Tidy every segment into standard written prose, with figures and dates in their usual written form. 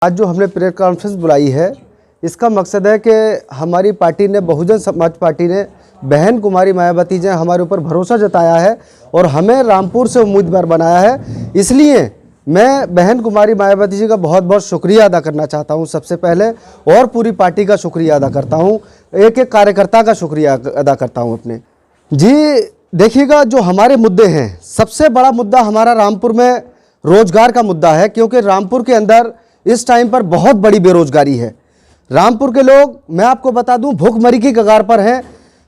आज जो हमने प्रेस कॉन्फ्रेंस बुलाई है, इसका मकसद है कि हमारी पार्टी ने, बहुजन समाज पार्टी ने बहन कुमारी मायावती जी हमारे ऊपर भरोसा जताया है और हमें रामपुर से उम्मीदवार बनाया है। इसलिए मैं बहन कुमारी मायावती जी का बहुत बहुत शुक्रिया अदा करना चाहता हूं सबसे पहले, और पूरी पार्टी का शुक्रिया अदा करता हूं, एक एक कार्यकर्ता का शुक्रिया अदा करता हूं अपने। जी देखिएगा, जो हमारे मुद्दे हैं, सबसे बड़ा मुद्दा हमारा रामपुर में रोजगार का मुद्दा है, क्योंकि रामपुर के अंदर इस टाइम पर बहुत बड़ी बेरोजगारी है। रामपुर के लोग, मैं आपको बता दूं, भूखमरी की कगार पर हैं,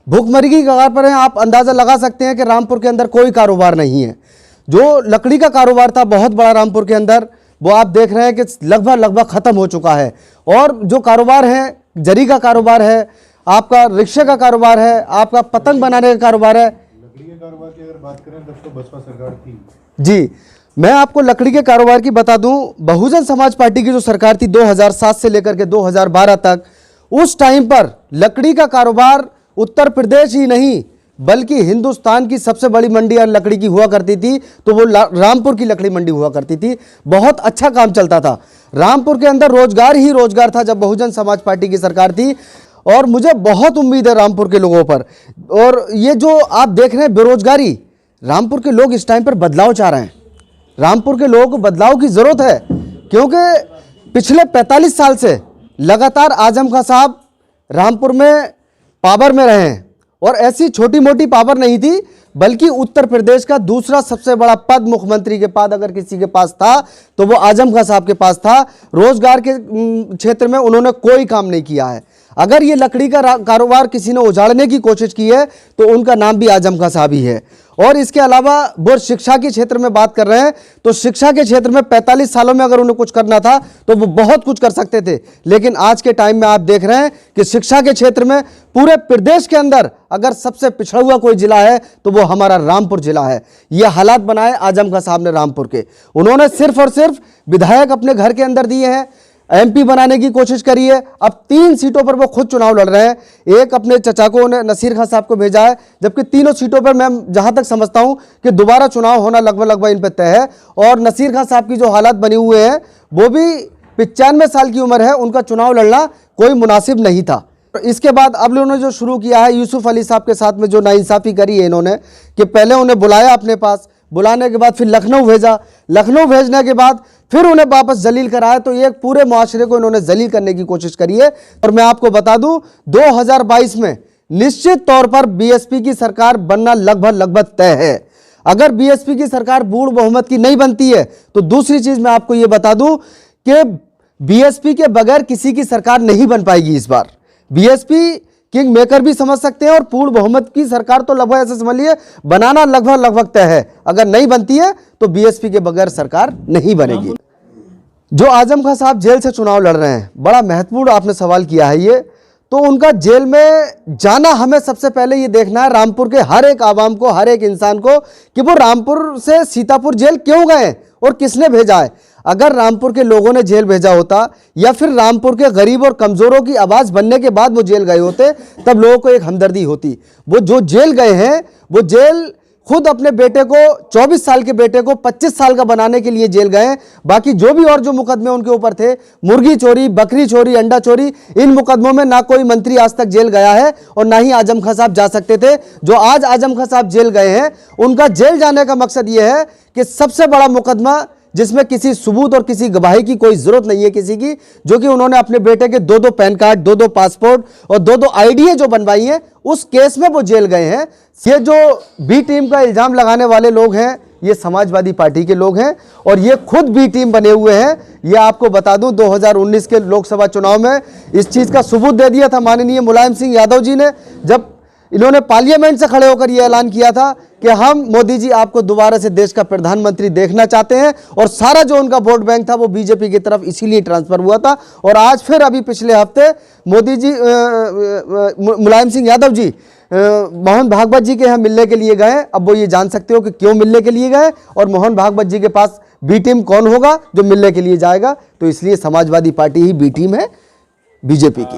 भूखमरी की कगार पर हैं। आप अंदाज़ा लगा सकते हैं कि रामपुर के अंदर कोई कारोबार नहीं है। जो लकड़ी का कारोबार था बहुत बड़ा रामपुर के अंदर, वो आप देख रहे हैं कि लगभग ख़त्म हो चुका है। और जो कारोबार है, जरी का कारोबार है, आपका रिक्शे का कारोबार है, आपका पतंग बनाने का कारोबार है। लकड़ी के कारोबार की अगर बात करें तब तो बसपा सरकार थी जी। मैं आपको लकड़ी के कारोबार की बता दूं, बहुजन समाज पार्टी की जो सरकार थी 2007 से लेकर के 2012 तक, उस टाइम पर लकड़ी का कारोबार उत्तर प्रदेश ही नहीं बल्कि हिंदुस्तान की सबसे बड़ी मंडी लकड़ी की हुआ करती थी, तो वो रामपुर की लकड़ी मंडी हुआ करती थी। बहुत अच्छा काम चलता था रामपुर के अंदर, रोजगार ही रोजगार था जब बहुजन समाज पार्टी की सरकार थी। और मुझे बहुत उम्मीद है रामपुर के लोगों पर। और ये जो आप देख रहे हैं बेरोजगारी, रामपुर के लोग इस टाइम पर बदलाव चाह रहे हैं। रामपुर के लोगों को बदलाव की ज़रूरत है, क्योंकि पिछले 45 साल से लगातार आजम खां साहब रामपुर में पावर में रहे हैं, और ऐसी छोटी मोटी पावर नहीं थी, बल्कि उत्तर प्रदेश का दूसरा सबसे बड़ा पद, मुख्यमंत्री के पद अगर किसी के पास था तो वो आजम खां साहब के पास था। रोजगार के क्षेत्र में उन्होंने कोई काम नहीं किया है। अगर ये लकड़ी का कारोबार किसी ने उजाड़ने की कोशिश की है तो उनका नाम भी आजम खां साहब ही है। और इसके अलावा वो शिक्षा के क्षेत्र में बात कर रहे हैं, तो शिक्षा के क्षेत्र में 45 सालों में अगर उन्हें कुछ करना था तो वो बहुत कुछ कर सकते थे। लेकिन आज के टाइम में आप देख रहे हैं कि शिक्षा के क्षेत्र में पूरे प्रदेश के अंदर अगर सबसे पिछड़ा हुआ कोई जिला है तो वो हमारा रामपुर जिला है। ये हालात बनाए आजम खां साहब ने रामपुर के। उन्होंने सिर्फ और सिर्फ विधायक अपने घर के अंदर दिए हैं, एमपी बनाने की कोशिश करी है। अब 3 सीटों पर वो खुद चुनाव लड़ रहे हैं। एक अपने चचा को उन्हें नसीर खां साहब को भेजा है, जबकि तीनों सीटों पर मैं जहां तक समझता हूं कि दोबारा चुनाव होना लगभग इन पर तय है। और नसीर खां साहब की जो हालात बने हुए हैं, वो भी 95 साल की उम्र है, उनका चुनाव लड़ना कोई मुनासिब नहीं था। इसके बाद अब इन्होंने जो शुरू किया है, यूसुफ अली साहब के साथ में जो नाइंसाफ़ी करी है इन्होंने, कि पहले उन्हें बुलाया अपने पास, बुलाने के बाद फिर लखनऊ भेजा, लखनऊ भेजने के बाद फिर उन्हें वापस जलील कराया, तो ये पूरे मुआशरे को इन्होंने जलील करने की कोशिश करी है। और मैं आपको बता दूं, 2022 में निश्चित तौर पर बीएसपी की सरकार बनना लगभग तय है। अगर बीएसपी की सरकार बूढ़ बहुमत की नहीं बनती है तो दूसरी चीज मैं आपको ये बता दूं कि बीएसपी के बगैर किसी की सरकार नहीं बन पाएगी। इस बार बीएसपी किंग मेकर भी समझ सकते हैं, और पूर्ण बहुमत की सरकार तो लगभग ऐसे समझ लिए बनाना लगभग तय है। अगर नहीं बनती है तो बीएसपी के बगैर सरकार नहीं बनेगी। जो आजम खां साहब जेल से चुनाव लड़ रहे हैं, बड़ा महत्वपूर्ण आपने सवाल किया है ये। तो उनका जेल में जाना, हमें सबसे पहले ये देखना है रामपुर के हर एक आवाम को, हर एक इंसान को, कि वो रामपुर से सीतापुर जेल क्यों गए और किसने भेजा है। अगर रामपुर के लोगों ने जेल भेजा होता, या फिर रामपुर के गरीब और कमज़ोरों की आवाज़ बनने के बाद वो जेल गए होते, तब लोगों को एक हमदर्दी होती। वो जो जेल गए हैं, वो जेल खुद अपने बेटे को, 24 साल के बेटे को 25 साल का बनाने के लिए जेल गए। बाकी जो भी और जो मुकदमे उनके ऊपर थे, मुर्गी चोरी, बकरी चोरी, अंडा चोरी, इन मुकदमों में ना कोई मंत्री आज तक जेल गया है और ना ही आजम खां साहब जा सकते थे। जो आज आजम खां साहब जेल गए हैं, उनका जेल जाने का मकसद ये है कि सबसे बड़ा मुकदमा जिसमें किसी सबूत और किसी गवाही की कोई जरूरत नहीं है किसी की, जो कि उन्होंने अपने बेटे के 2-2 पैन कार्ड, 2-2 पासपोर्ट और 2-2 आईडी जो बनवाई हैं, उस केस में वो जेल गए हैं। ये जो बी टीम का इल्जाम लगाने वाले लोग हैं, ये समाजवादी पार्टी के लोग हैं, और ये खुद बी टीम बने हुए हैं। ये आपको बता दूं, 2019 के लोकसभा चुनाव में इस चीज़ का सबूत दे दिया था माननीय मुलायम सिंह यादव जी ने, जब इन्होंने पार्लियामेंट से खड़े होकर यह ऐलान किया था कि हम, मोदी जी, आपको दोबारा से देश का प्रधानमंत्री देखना चाहते हैं। और सारा जो उनका वोट बैंक था वो बीजेपी की तरफ इसीलिए ट्रांसफर हुआ था। और आज फिर अभी पिछले हफ्ते मोदी जी, मुलायम सिंह यादव जी मोहन भागवत जी के यहाँ मिलने के लिए गए। अब वो ये जान सकते हो कि क्यों मिलने के लिए गए, और मोहन भागवत जी के पास बी टीम कौन होगा जो मिलने के लिए जाएगा। तो इसलिए समाजवादी पार्टी ही बी टीम है बीजेपी की।